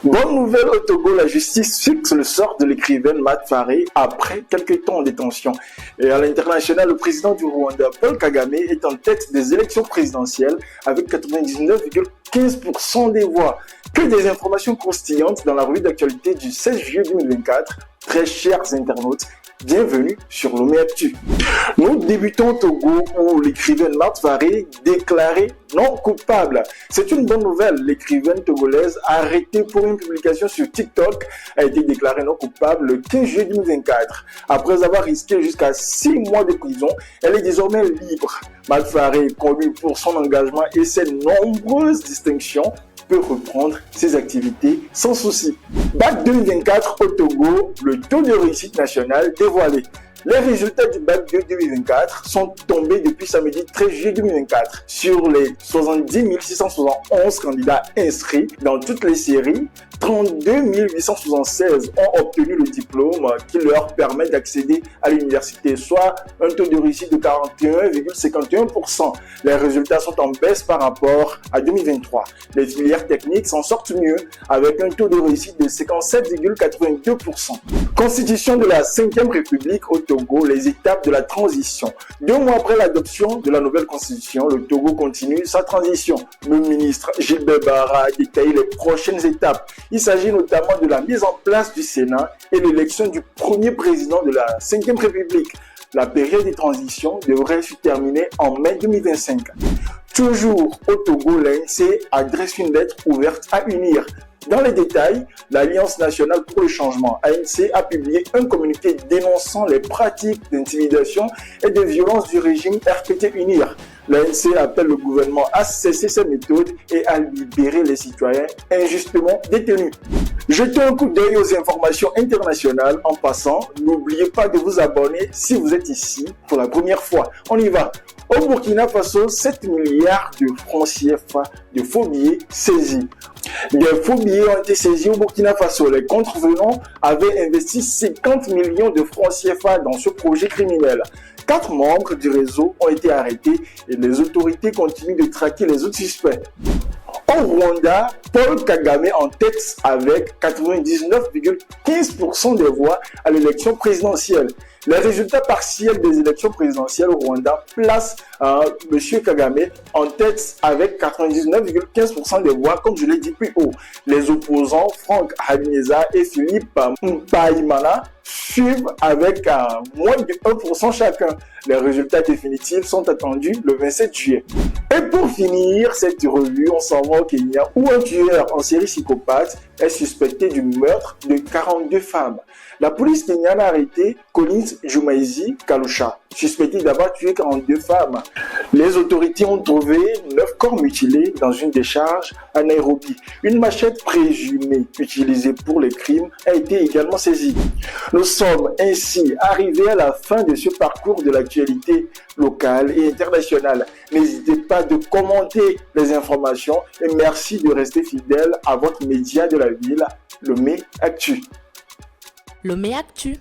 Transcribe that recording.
Bonne nouvelle au Togo, la justice fixe le sort de l'écrivaine Mad Faré après quelques temps en détention. Et à l'international, le président du Rwanda, Paul Kagame, est en tête des élections présidentielles avec 99,15% des voix. Que des informations croustillantes dans la revue d'actualité du 16 juillet 2024. Très chers internautes, bienvenue sur Lomé Actu. Nous débutons au Togo où l'écrivaine Mad Faré déclarée non coupable. C'est une bonne nouvelle. L'écrivaine togolaise arrêtée pour une publication sur TikTok a été déclarée non coupable le 15 juillet 2024. Après avoir risqué jusqu'à 6 mois de prison, elle est désormais libre. Mad Faré, connue pour son engagement et ses nombreuses distinctions, peut reprendre ses activités sans souci. Bac 2024 au Togo, le taux de réussite nationale dévoilé. Les résultats du bac 2024 sont tombés depuis samedi 13 juillet 2024. Sur les 70 671 candidats inscrits dans toutes les séries, 32 876 ont obtenu le diplôme qui leur permet d'accéder à l'université, soit un taux de réussite de 41,51%. Les résultats sont en baisse par rapport à 2023. Les filières techniques s'en sortent mieux avec un taux de réussite de 57,82%. Constitution de la 5e République au Togo, les étapes de la transition. 2 mois après l'adoption de la nouvelle constitution, le Togo continue sa transition. Le ministre Gilbert Bara a détaillé les prochaines étapes. Il s'agit notamment de la mise en place du Sénat et l'élection du premier président de la 5e République. La période de transition devrait se terminer en mai 2025. Toujours au Togo, l'ANC adresse une lettre ouverte à unir. Dans les détails, l'Alliance nationale pour le changement, ANC, a publié un communiqué dénonçant les pratiques d'intimidation et de violence du régime RPT UNIR. L'ANC appelle le gouvernement à cesser ces méthodes et à libérer les citoyens injustement détenus. Jetez un coup d'œil aux informations internationales en passant. N'oubliez pas de vous abonner si vous êtes ici pour la première fois. On y va. Au Burkina Faso, 7 milliards de francs CFA de faux billets saisis. Des faux billets ont été saisis au Burkina Faso. Les contrevenants avaient investi 50 millions de francs CFA dans ce projet criminel. 4 membres du réseau ont été arrêtés et les autorités continuent de traquer les autres suspects. Au Rwanda, Paul Kagame en tête avec 99,15% des voix à l'élection présidentielle. Les résultats partiels des élections présidentielles au Rwanda placent M. Kagame en tête avec 99,15% des voix, comme je l'ai dit plus haut. Les opposants Frank Habineza et Philippe Mpayimana suivent avec moins de 1% chacun. Les résultats définitifs sont attendus le 27 juillet. Et pour finir cette revue, on s'en va au Kenya où un tueur en série psychopathe est suspecté du meurtre de 42 femmes. La police kenyane a arrêté Collins Jumaizi Kalusha, suspecté d'avoir tué 42 femmes. Les autorités ont trouvé 9 corps mutilés dans une décharge à Nairobi. Une machette présumée utilisée pour les crimes a été également saisie. Nous sommes ainsi arrivés à la fin de ce parcours de l'actualité locale et internationale. N'hésitez pas de commenter les informations et merci de rester fidèle à votre média de la ville, Lomé Actu. Lomé Actu.